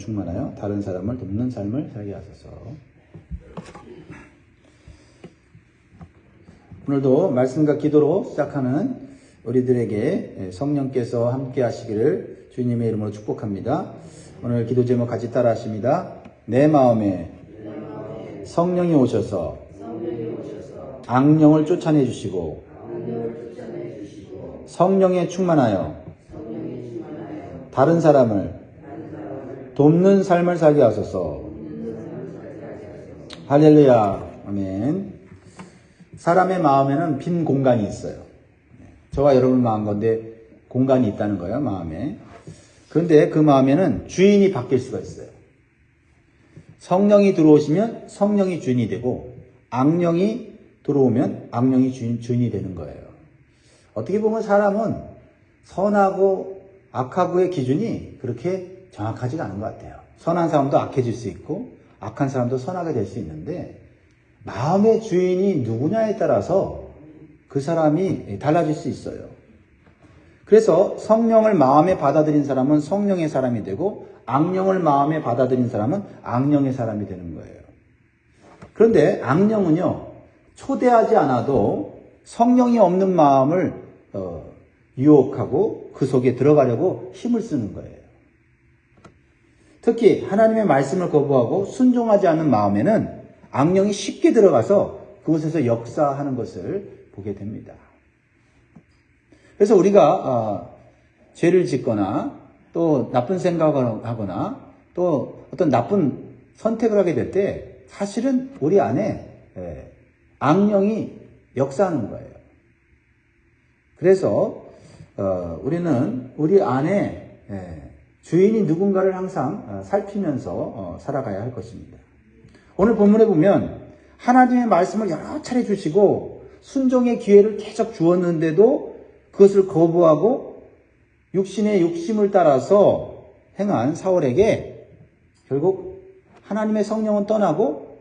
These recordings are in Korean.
충만하여 다른 사람을 돕는 삶을 살게 하소서. 오늘도 말씀과 기도로 시작하는 우리들에게 성령께서 함께 하시기를 주님의 이름으로 축복합니다. 오늘 기도 제목 같이 따라 하십니다. 내 마음에 성령이 오셔서 악령을 쫓아내 주시고 성령에 충만하여 다른 사람을 돕는 삶을 살게 하소서. 할렐루야. 아멘. 사람의 마음에는 빈 공간이 있어요. 저와 여러분 마음 가운데 공간이 있다는 거예요, 마음에. 그런데 그 마음에는 주인이 바뀔 수가 있어요. 성령이 들어오시면 성령이 주인이 되고, 악령이 들어오면 악령이 주인이 되는 거예요. 어떻게 보면 사람은 선하고 악하고의 기준이 그렇게 정확하지가 않은 것 같아요. 선한 사람도 악해질 수 있고, 악한 사람도 선하게 될 수 있는데, 마음의 주인이 누구냐에 따라서 그 사람이 달라질 수 있어요. 그래서 성령을 마음에 받아들인 사람은 성령의 사람이 되고, 악령을 마음에 받아들인 사람은 악령의 사람이 되는 거예요. 그런데 악령은요, 초대하지 않아도 성령이 없는 마음을 유혹하고 그 속에 들어가려고 힘을 쓰는 거예요. 특히 하나님의 말씀을 거부하고 순종하지 않는 마음에는 악령이 쉽게 들어가서 그곳에서 역사하는 것을 보게 됩니다. 그래서 우리가 죄를 짓거나 또 나쁜 생각을 하거나 또 어떤 나쁜 선택을 하게 될 때 사실은 우리 안에 악령이 역사하는 거예요. 그래서 우리는 우리 안에 주인이 누군가를 항상 살피면서 살아가야 할 것입니다. 오늘 본문에 보면 하나님의 말씀을 여러 차례 주시고 순종의 기회를 계속 주었는데도 그것을 거부하고 육신의 욕심을 따라서 행한 사울에게 결국 하나님의 성령은 떠나고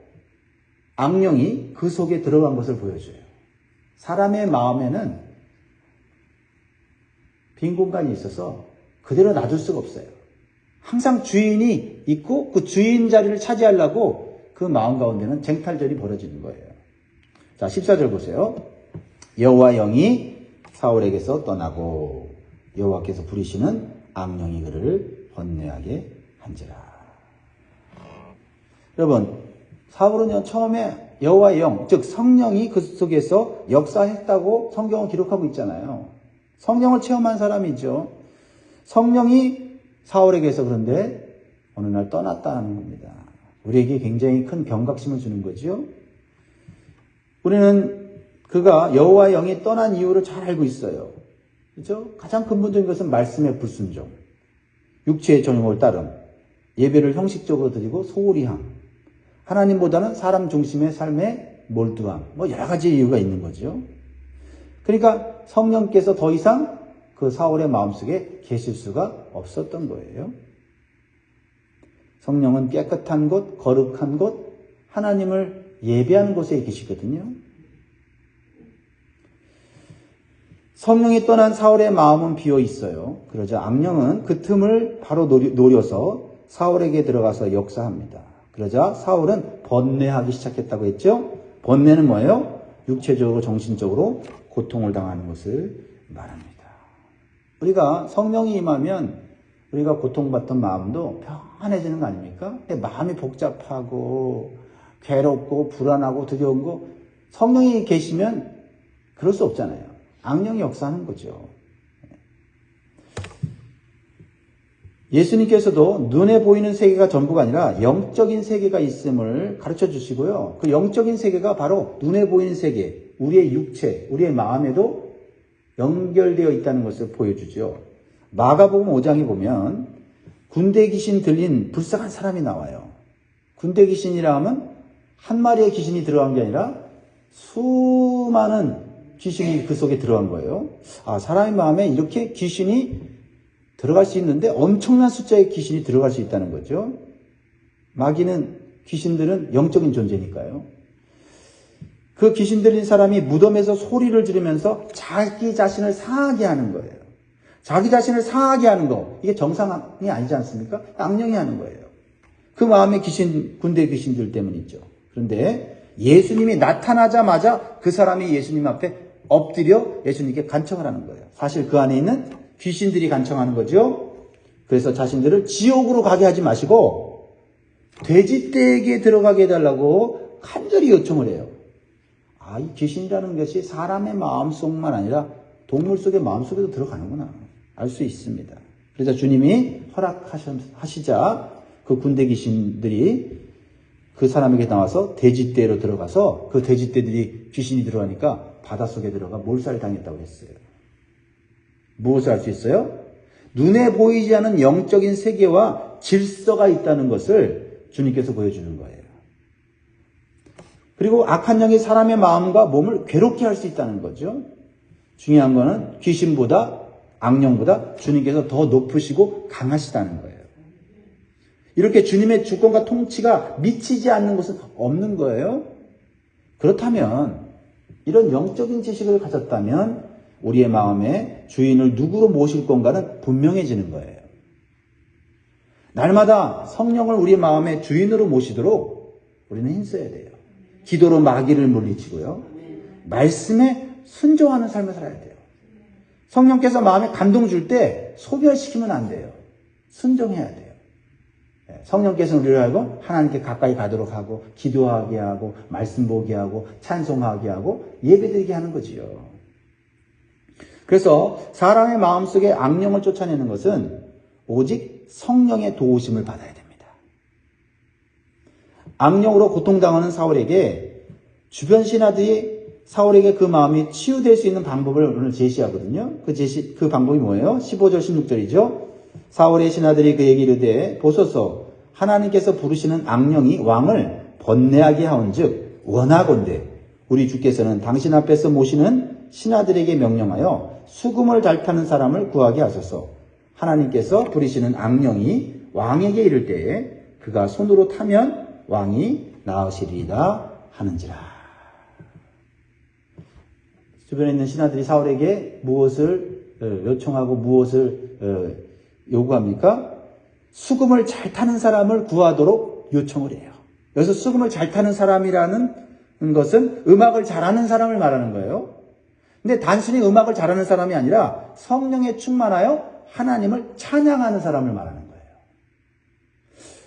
악령이 그 속에 들어간 것을 보여줘요. 사람의 마음에는 빈 공간이 있어서 그대로 놔둘 수가 없어요. 항상 주인이 있고 그 주인 자리를 차지하려고 그 마음 가운데는 쟁탈전이 벌어지는 거예요. 자, 14절 보세요. 여호와 영이 사울에게서 떠나고 여호와께서 부리시는 악령이 그를 번뇌하게 한지라. 여러분, 사울은요, 처음에 여호와의 영, 즉 성령이 그 속에서 역사했다고 성경은 기록하고 있잖아요. 성령을 체험한 사람이죠. 성령이 사울에게서 그런데 어느 날 떠났다는 겁니다. 우리에게 굉장히 큰 경각심을 주는 거죠. 우리는 그가 여호와의 영이 떠난 이유를 잘 알고 있어요. 그렇죠? 가장 근본적인 것은 말씀의 불순종, 육체의 정욕을 따름, 예배를 형식적으로 드리고 소홀히 함, 하나님보다는 사람 중심의 삶에 몰두함, 여러 가지 이유가 있는 거죠. 그러니까 성령께서 더 이상 그 사울의 마음속에 계실 수가 없었던 거예요. 성령은 깨끗한 곳, 거룩한 곳, 하나님을 예배하는 곳에 계시거든요. 성령이 떠난 사울의 마음은 비어 있어요. 그러자 악령은 그 틈을 바로 노려서 사울에게 들어가서 역사합니다. 그러자 사울은 번뇌하기 시작했다고 했죠. 번뇌는 뭐예요? 육체적으로 정신적으로 고통을 당하는 것을 말합니다. 우리가 성령이 임하면 우리가 고통받던 마음도 평안해지는 거 아닙니까? 마음이 복잡하고 괴롭고 불안하고 두려운 거 성령이 계시면 그럴 수 없잖아요. 악령이 역사하는 거죠. 예수님께서도 눈에 보이는 세계가 전부가 아니라 영적인 세계가 있음을 가르쳐 주시고요. 그 영적인 세계가 바로 눈에 보이는 세계, 우리의 육체, 우리의 마음에도 연결되어 있다는 것을 보여주죠. 마가복음 5장에 보면 군대 귀신 들린 불쌍한 사람이 나와요. 군대 귀신이라 하면 한 마리의 귀신이 들어간 게 아니라 수많은 귀신이 그 속에 들어간 거예요. 아, 사람의 마음에 이렇게 귀신이 들어갈 수 있는데 엄청난 숫자의 귀신이 들어갈 수 있다는 거죠. 마귀는, 귀신들은 영적인 존재니까요. 그 귀신 들린 사람이 무덤에서 소리를 지르면서 자기 자신을 상하게 하는 거예요. 자기 자신을 상하게 하는 거, 이게 정상이 아니지 않습니까? 악령이 하는 거예요. 그 마음에 군대 귀신들 때문이죠. 그런데 예수님이 나타나자마자 그 사람이 예수님 앞에 엎드려 예수님께 간청을 하는 거예요. 사실 그 안에 있는 귀신들이 간청하는 거죠. 그래서 자신들을 지옥으로 가게 하지 마시고 돼지떼에게 들어가게 해달라고 간절히 요청을 해요. 이 귀신이라는 것이 사람의 마음속만 아니라 동물 속의 마음속에도 들어가는구나 알 수 있습니다. 그래서 주님이 허락하시자 그 군대 귀신들이 그 사람에게 나와서 돼지떼로 들어가서 그 돼지떼들이 귀신이 들어가니까 바닷속에 들어가 몰살을 당했다고 했어요. 무엇을 알 수 있어요? 눈에 보이지 않는 영적인 세계와 질서가 있다는 것을 주님께서 보여주는 거예요. 그리고 악한 영이 사람의 마음과 몸을 괴롭게 할 수 있다는 거죠. 중요한 거는 귀신보다 악령보다 주님께서 더 높으시고 강하시다는 거예요. 이렇게 주님의 주권과 통치가 미치지 않는 곳은 없는 거예요. 그렇다면 이런 영적인 지식을 가졌다면 우리의 마음에 주인을 누구로 모실 건가는 분명해지는 거예요. 날마다 성령을 우리의 마음의 주인으로 모시도록 우리는 힘써야 돼요. 기도로 마귀를 물리치고요. 말씀에 순종하는 삶을 살아야 돼요. 성령께서 마음에 감동 줄 때 소멸시키면 안 돼요. 순종해야 돼요. 성령께서는 우리를 알고 하나님께 가까이 가도록 하고 기도하게 하고 말씀 보게 하고 찬송하게 하고 예배드리게 하는 거지요. 그래서 사람의 마음속에 악령을 쫓아내는 것은 오직 성령의 도우심을 받아야 됩니다. 악령으로 고통당하는 사울에게 주변 신하들이 사울에게 그 마음이 치유될 수 있는 방법을 오늘 제시하거든요. 그 방법이 뭐예요? 15절 16절이죠. 사울의 신하들이 그에게 이르되 보소서 하나님께서 부르시는 악령이 왕을 번뇌하게 하온즉 원하건대 우리 주께서는 당신 앞에서 모시는 신하들에게 명령하여 수금을 잘 타는 사람을 구하게 하소서. 하나님께서 부르시는 악령이 왕에게 이를 때에 그가 손으로 타면 왕이 나으시리이다 하는지라. 주변에 있는 신하들이 사울에게 무엇을 요청하고 무엇을 요구합니까? 수금을 잘 타는 사람을 구하도록 요청을 해요. 여기서 수금을 잘 타는 사람이라는 것은 음악을 잘하는 사람을 말하는 거예요. 근데 단순히 음악을 잘하는 사람이 아니라 성령에 충만하여 하나님을 찬양하는 사람을 말하는 거예요.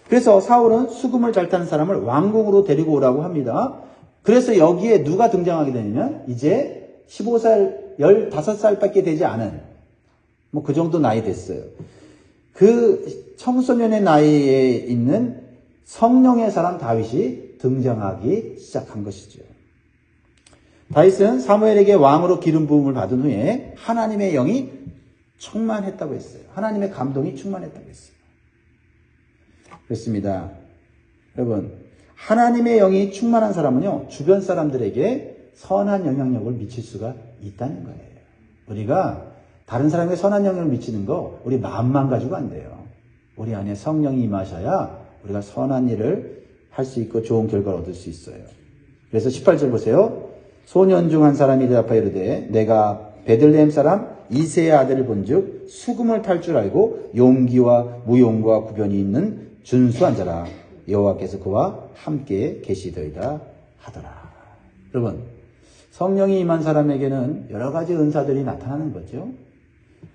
그래서 사울은 수금을 잘 타는 사람을 왕궁으로 데리고 오라고 합니다. 그래서 여기에 누가 등장하게 되냐면 이제 15살, 15살밖에 되지 않은 그 정도 나이 됐어요. 그 청소년의 나이에 있는 성령의 사람 다윗이 등장하기 시작한 것이죠. 다윗은 사무엘에게 왕으로 기름 부음을 받은 후에 하나님의 영이 충만했다고 했어요. 하나님의 감동이 충만했다고 했어요. 그렇습니다. 여러분, 하나님의 영이 충만한 사람은요, 주변 사람들에게 선한 영향력을 미칠 수가 있다는 거예요. 우리가 다른 사람에게 선한 영향을 미치는 거 우리 마음만 가지고 안 돼요. 우리 안에 성령이 임하셔야 우리가 선한 일을 할 수 있고 좋은 결과를 얻을 수 있어요. 그래서 18절 보세요. 소년 중 한 사람이 대답하여 이르되 내가 베들레헴 사람 이새의 아들을 본즉 수금을 탈 줄 알고 용기와 무용과 구변이 있는 준수한 자라. 여호와께서 그와 함께 계시더이다 하더라. 여러분, 성령이 임한 사람에게는 여러 가지 은사들이 나타나는 거죠.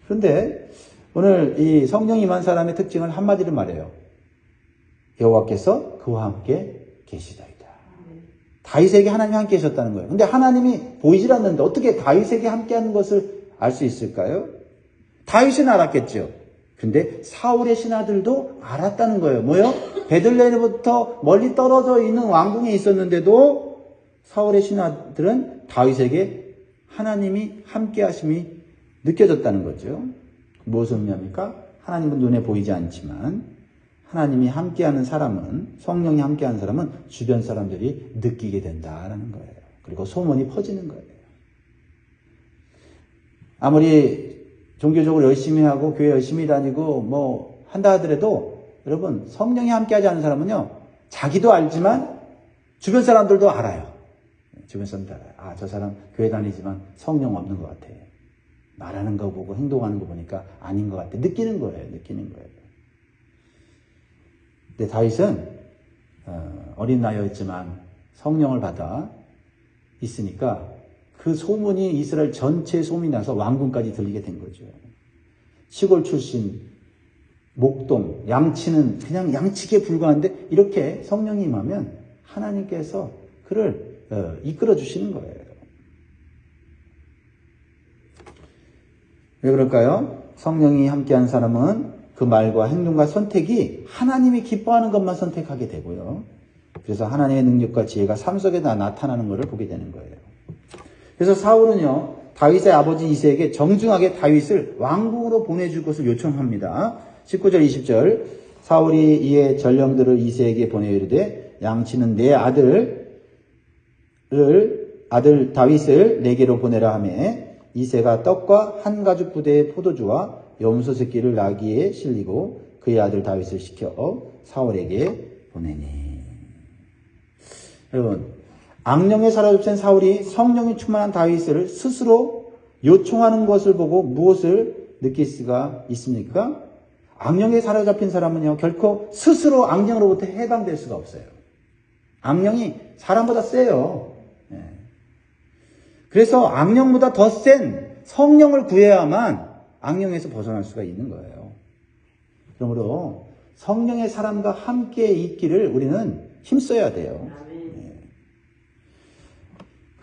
그런데 오늘 이 성령이 임한 사람의 특징을 한마디로 말해요. 여호와께서 그와 함께 계시더이다. 다윗에게 하나님이 함께 계셨다는 거예요. 근데 하나님이 보이질 않는데 어떻게 다윗에게 함께하는 것을 알 수 있을까요? 다윗은 알았겠죠. 근데 사울의 신하들도 알았다는 거예요. 뭐요? 베들레헴부터 멀리 떨어져 있는 왕궁에 있었는데도 사울의 신하들은 다윗에게 하나님이 함께 하심이 느껴졌다는 거죠. 무엇을 의미합니까? 하나님은 눈에 보이지 않지만 하나님이 함께하는 사람은, 성령이 함께하는 사람은 주변 사람들이 느끼게 된다라는 거예요. 그리고 소문이 퍼지는 거예요. 아무리 종교적으로 열심히 하고 교회 열심히 다니고 한다 하더라도 여러분, 성령이 함께하지 않는 사람은요, 자기도 알지만 주변 사람들도 알아요. 주변 사람들 알아요. 저 사람 교회 다니지만 성령 없는 것 같아. 말하는 거 보고 행동하는 거 보니까 아닌 것 같아. 느끼는 거예요. 근데 다윗은 어린 나이였지만 성령을 받아 있으니까 그 소문이 이스라엘 전체에 소문이 나서 왕궁까지 들리게 된 거죠. 시골 출신, 목동, 양치는 그냥 양치기에 불과한데 이렇게 성령이 임하면 하나님께서 그를 이끌어 주시는 거예요. 왜 그럴까요? 성령이 함께한 사람은 그 말과 행동과 선택이 하나님이 기뻐하는 것만 선택하게 되고요. 그래서 하나님의 능력과 지혜가 삶 속에 다 나타나는 것을 보게 되는 거예요. 그래서 사울은요, 다윗의 아버지 이새에게 정중하게 다윗을 왕궁으로 보내줄 것을 요청합니다. 19절 20절 사울이 이에 전령들을 이새에게 보내 이르되 양치는 내 아들 다윗을 내게로 보내라 하매 이새가 떡과 한 가죽 부대의 포도주와 염소 새끼를 나귀에 실리고 그의 아들 다윗을 시켜 사울에게 보내니. 여러분, 악령에 사로잡힌 사울이 성령이 충만한 다윗을 스스로 요청하는 것을 보고 무엇을 느낄 수가 있습니까? 악령에 사로잡힌 사람은요, 결코 스스로 악령으로부터 해방될 수가 없어요. 악령이 사람보다 세요. 그래서 악령보다 더 센 성령을 구해야만 악령에서 벗어날 수가 있는 거예요. 그러므로 성령의 사람과 함께 있기를 우리는 힘써야 돼요.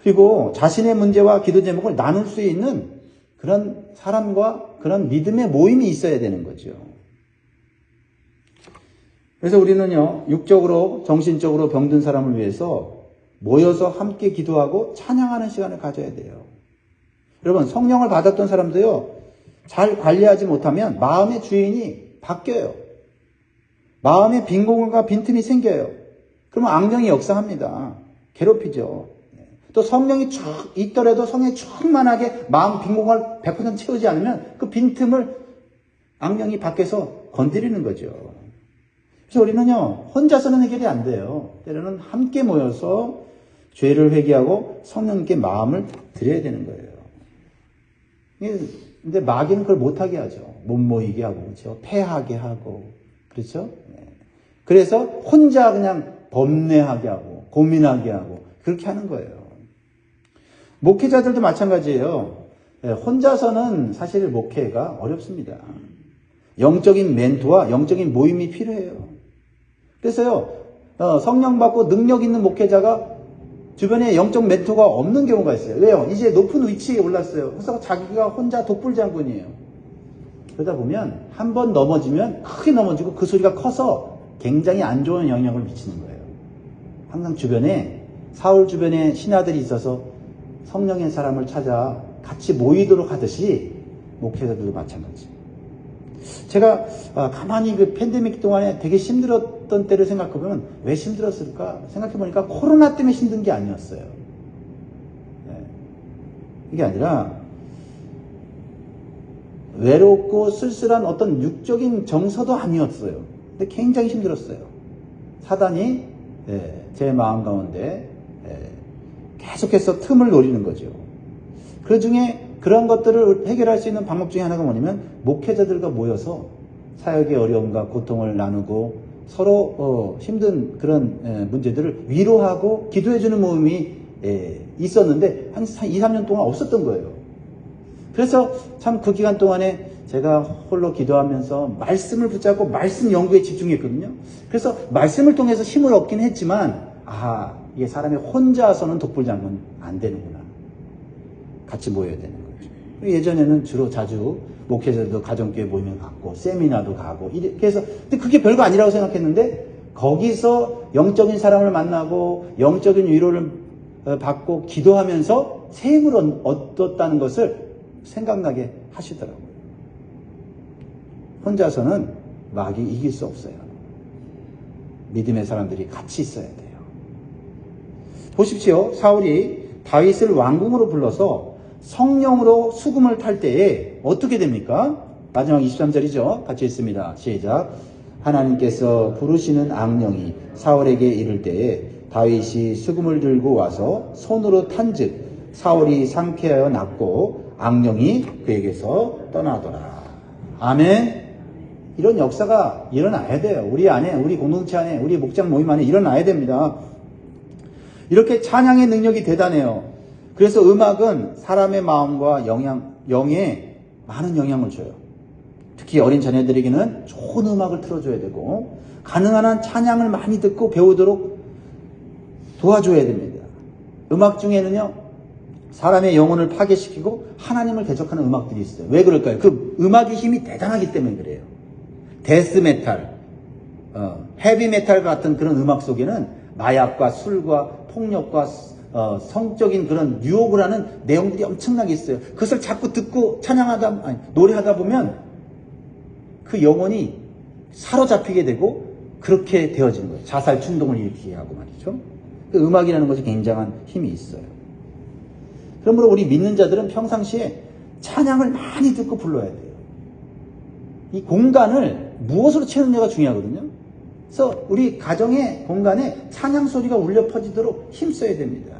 그리고 자신의 문제와 기도 제목을 나눌 수 있는 그런 사람과 그런 믿음의 모임이 있어야 되는 거죠. 그래서 우리는요, 육적으로 정신적으로 병든 사람을 위해서 모여서 함께 기도하고 찬양하는 시간을 가져야 돼요. 여러분, 성령을 받았던 사람도요, 잘 관리하지 못하면 마음의 주인이 바뀌어요. 마음에 빈 공간과 빈틈이 생겨요. 그러면 악령이 역사합니다. 괴롭히죠. 또 성령이 쭉 있더라도 성령이 충만하게 마음 빈 공간을 100% 채우지 않으면 그 빈틈을 악령이 밖에서 건드리는 거죠. 그래서 우리는요, 혼자서는 해결이 안 돼요. 때로는 함께 모여서 죄를 회개하고 성령님께 마음을 드려야 되는 거예요. 근데 마귀는 그걸 못하게 하죠. 못 모이게 하고, 그렇죠? 패하게 하고, 그렇죠? 그래서 혼자 그냥 범례하게 하고, 고민하게 하고, 그렇게 하는 거예요. 목회자들도 마찬가지예요. 혼자서는 사실 목회가 어렵습니다. 영적인 멘토와 영적인 모임이 필요해요. 그래서요, 성령 받고 능력 있는 목회자가 주변에 영적 멘토가 없는 경우가 있어요. 왜요? 이제 높은 위치에 올랐어요. 그래서 자기가 혼자 독불장군이에요. 그러다 보면 한 번 넘어지면 크게 넘어지고 그 소리가 커서 굉장히 안 좋은 영향을 미치는 거예요. 항상 주변에, 사울 주변에 신하들이 있어서 성령의 사람을 찾아 같이 모이도록 하듯이 목회자들도 마찬가지예요. 제가 가만히 그 팬데믹 동안에 되게 힘들었던 때를 생각해보면 왜 힘들었을까 생각해보니까 코로나 때문에 힘든 게 아니었어요. 이게 아니라 외롭고 쓸쓸한 어떤 육적인 정서도 아니었어요. 근데 굉장히 힘들었어요. 사단이 제 마음 가운데 계속해서 틈을 노리는 거죠. 그 중에 그런 것들을 해결할 수 있는 방법 중에 하나가 뭐냐면 목회자들과 모여서 사역의 어려움과 고통을 나누고 서로 힘든 그런 문제들을 위로하고 기도해주는 모임이 있었는데 한 2, 3년 동안 없었던 거예요. 그래서 참 그 기간 동안에 제가 홀로 기도하면서 말씀을 붙잡고 말씀 연구에 집중했거든요. 그래서 말씀을 통해서 힘을 얻긴 했지만 이게 사람이 혼자서는 독불장군 안 되는구나. 같이 모여야 되는 거죠. 예전에는 주로 자주 목회자들도 가정교회 모임에 갔고 세미나도 가고 그래서 근데 그게 별거 아니라고 생각했는데 거기서 영적인 사람을 만나고 영적인 위로를 받고 기도하면서 새 힘을 얻었다는 것을 생각나게 하시더라고요. 혼자서는 마귀 이길 수 없어요. 믿음의 사람들이 같이 있어야 돼요. 보십시오. 사울이 다윗을 왕궁으로 불러서 성령으로 수금을 탈 때에 어떻게 됩니까? 마지막 23절이죠. 같이 읽습니다. 시작. 하나님께서 부르시는 악령이 사울에게 이를 때에 다윗이 수금을 들고 와서 손으로 탄즉 사울이 상쾌하여 낫고 악령이 그에게서 떠나더라. 아멘. 이런 역사가 일어나야 돼요. 우리 안에, 우리 공동체 안에, 우리 목장 모임 안에 일어나야 됩니다. 이렇게 찬양의 능력이 대단해요. 그래서 음악은 사람의 마음과 영에 많은 영향을 줘요. 특히 어린 자녀들에게는 좋은 음악을 틀어줘야 되고, 가능한 한 찬양을 많이 듣고 배우도록 도와줘야 됩니다. 음악 중에는요, 사람의 영혼을 파괴시키고 하나님을 대적하는 음악들이 있어요. 왜 그럴까요? 그 음악의 힘이 대단하기 때문에 그래요. 데스메탈, 헤비메탈 같은 그런 음악 속에는 마약과 술과 폭력과 성적인 그런 유혹을 하는 내용들이 엄청나게 있어요. 그것을 자꾸 듣고 노래하다 보면 그 영혼이 사로잡히게 되고 그렇게 되어지는 거예요. 자살 충동을 일으키게 하고 말이죠. 그 음악이라는 것이 굉장한 힘이 있어요. 그러므로 우리 믿는 자들은 평상시에 찬양을 많이 듣고 불러야 돼요. 이 공간을 무엇으로 채우느냐가 중요하거든요. 그래서 우리 가정의 공간에 찬양 소리가 울려 퍼지도록 힘써야 됩니다.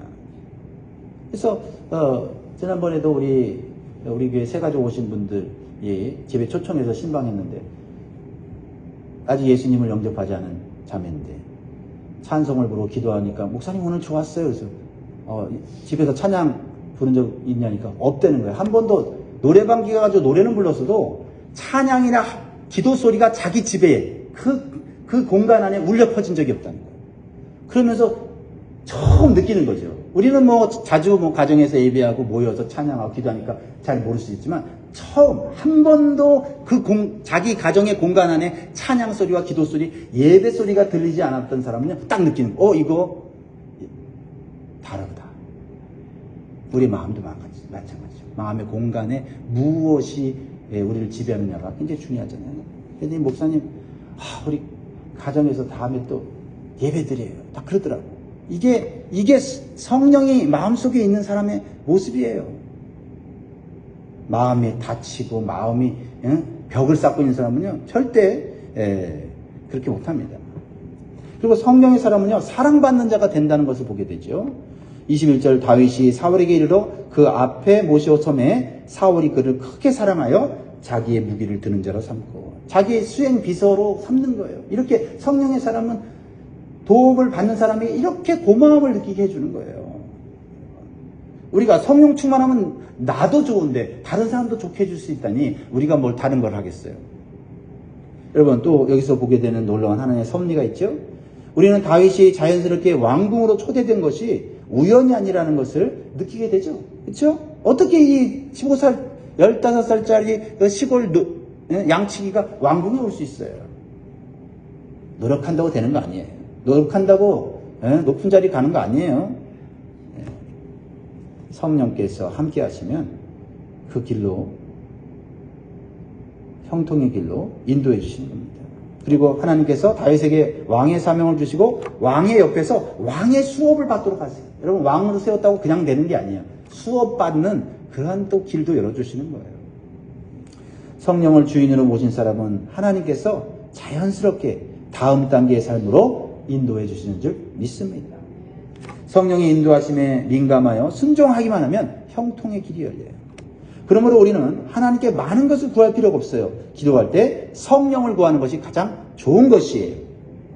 그래서 지난번에도 우리 교회 새 가족 오신 분들이 집에 초청해서 신방했는데 아직 예수님을 영접하지 않은 자매인데 찬송을 부르고 기도하니까 목사님 오늘 좋았어요. 그래서 집에서 찬양 부른 적 있냐니까 없다는 거예요. 한 번도 노래방 가가지고 노래는 불렀어도 찬양이나 기도 소리가 자기 집에 그 공간 안에 울려 퍼진 적이 없다는 거예요. 그러면서 처음 느끼는 거죠. 우리는 자주 가정에서 예배하고 모여서 찬양하고 기도하니까 잘 모를 수 있지만 처음 한 번도 자기 가정의 공간 안에 찬양 소리와 기도 소리, 예배 소리가 들리지 않았던 사람은요, 딱 느끼는 거예요. 이거 다르다. 우리 마음도 마찬가지죠. 마음의 공간에 무엇이 우리를 지배하느냐가 굉장히 중요하잖아요. 그런데 목사님, 우리 가정에서 다음에 또 예배드려요. 다 그러더라고. 이게 성령이 마음속에 있는 사람의 모습이에요. 마음이 다치고 마음이 벽을 쌓고 있는 사람은요, 절대 그렇게 못합니다. 그리고 성령의 사람은요, 사랑받는 자가 된다는 것을 보게 되죠. 21절 다윗이 사울에게 이르러 그 앞에 모시오 섬에 사울이 그를 크게 사랑하여 자기의 무기를 드는 자로 삼고 자기의 수행 비서로 삼는 거예요. 이렇게 성령의 사람은 도움을 받는 사람이 이렇게 고마움을 느끼게 해주는 거예요. 우리가 성령 충만하면 나도 좋은데 다른 사람도 좋게 해줄 수 있다니 우리가 뭘 다른 걸 하겠어요. 여러분, 또 여기서 보게 되는 놀라운 하나님의 섭리가 있죠. 우리는 다윗이 자연스럽게 왕궁으로 초대된 것이 우연이 아니라는 것을 느끼게 되죠. 그렇죠? 어떻게 이 15살, 15살짜리 그 시골 양치기가 왕궁에 올 수 있어요? 노력한다고 되는 거 아니에요. 노력한다고 높은 자리 가는 거 아니에요. 성령께서 함께 하시면 그 길로, 형통의 길로 인도해 주시는 겁니다. 그리고 하나님께서 다윗에게 왕의 사명을 주시고 왕의 옆에서 왕의 수업을 받도록 하세요. 여러분, 왕으로 세웠다고 그냥 되는 게 아니에요. 수업받는 그러한 또 길도 열어주시는 거예요. 성령을 주인으로 모신 사람은 하나님께서 자연스럽게 다음 단계의 삶으로 인도해 주시는 줄 믿습니다. 성령의 인도하심에 민감하여 순종하기만 하면 형통의 길이 열려요. 그러므로 우리는 하나님께 많은 것을 구할 필요가 없어요. 기도할 때 성령을 구하는 것이 가장 좋은 것이에요.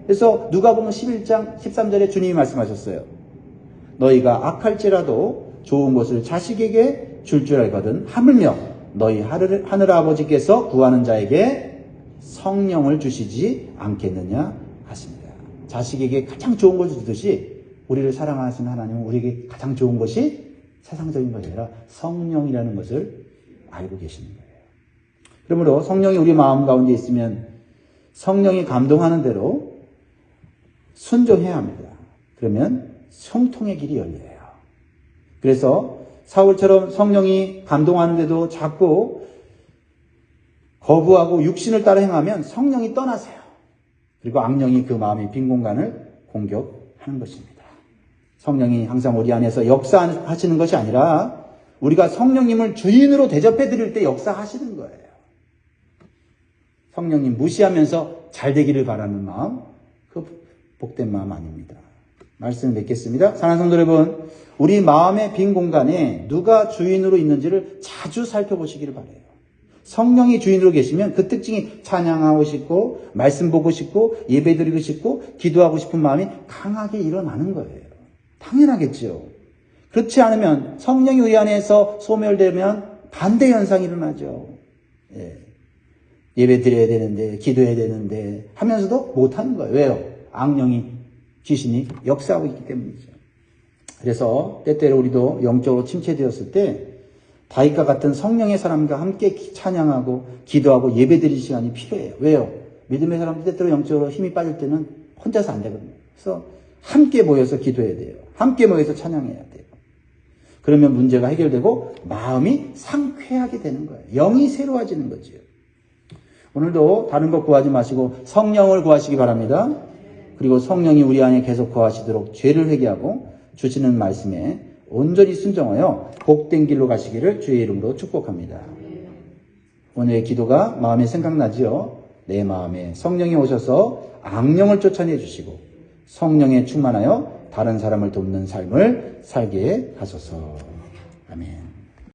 그래서 누가복음 11장 13절에 주님이 말씀하셨어요. 너희가 악할지라도 좋은 것을 자식에게 줄 줄 알거든 하물며 너희 하늘 아버지께서 구하는 자에게 성령을 주시지 않겠느냐 하십니다. 자식에게 가장 좋은 것을 주듯이 우리를 사랑하시는 하나님은 우리에게 가장 좋은 것이 세상적인 것이 아니라 성령이라는 것을 알고 계시는 거예요. 그러므로 성령이 우리 마음 가운데 있으면 성령이 감동하는 대로 순종해야 합니다. 그러면 형통의 길이 열려요. 그래서 사울처럼 성령이 감동하는데도 자꾸 거부하고 육신을 따라 행하면 성령이 떠나세요. 그리고 악령이 그 마음의 빈 공간을 공격하는 것입니다. 성령이 항상 우리 안에서 역사하시는 것이 아니라 우리가 성령님을 주인으로 대접해 드릴 때 역사하시는 거예요. 성령님 무시하면서 잘 되기를 바라는 마음, 그 복된 마음 아닙니다. 말씀을 맺겠습니다. 사랑하는 성도 여러분, 우리 마음의 빈 공간에 누가 주인으로 있는지를 자주 살펴보시기를 바라요. 성령이 주인으로 계시면 그 특징이 찬양하고 싶고 말씀 보고 싶고 예배드리고 싶고 기도하고 싶은 마음이 강하게 일어나는 거예요. 당연하겠죠. 그렇지 않으면 성령이 우리 안에서 소멸되면 반대 현상이 일어나죠. 예배 드려야 되는데 기도해야 되는데 하면서도 못하는 거예요. 왜요? 악령이 귀신이 역사하고 있기 때문이죠. 그래서 때때로 우리도 영적으로 침체되었을 때 다윗과 같은 성령의 사람과 함께 찬양하고 기도하고 예배드릴 시간이 필요해요. 왜요? 믿음의 사람들 때때로 영적으로 힘이 빠질 때는 혼자서 안 되거든요. 그래서 함께 모여서 기도해야 돼요. 함께 모여서 찬양해야 돼요. 그러면 문제가 해결되고 마음이 상쾌하게 되는 거예요. 영이 새로워지는 거죠. 오늘도 다른 것 구하지 마시고 성령을 구하시기 바랍니다. 그리고 성령이 우리 안에 계속 거하시도록 죄를 회개하고 주시는 말씀에 온전히 순종하여 복된 길로 가시기를 주의 이름으로 축복합니다. 오늘의 기도가 마음에 생각나지요? 내 마음에 성령이 오셔서 악령을 쫓아내 주시고 성령에 충만하여 다른 사람을 돕는 삶을 살게 하소서. 아멘.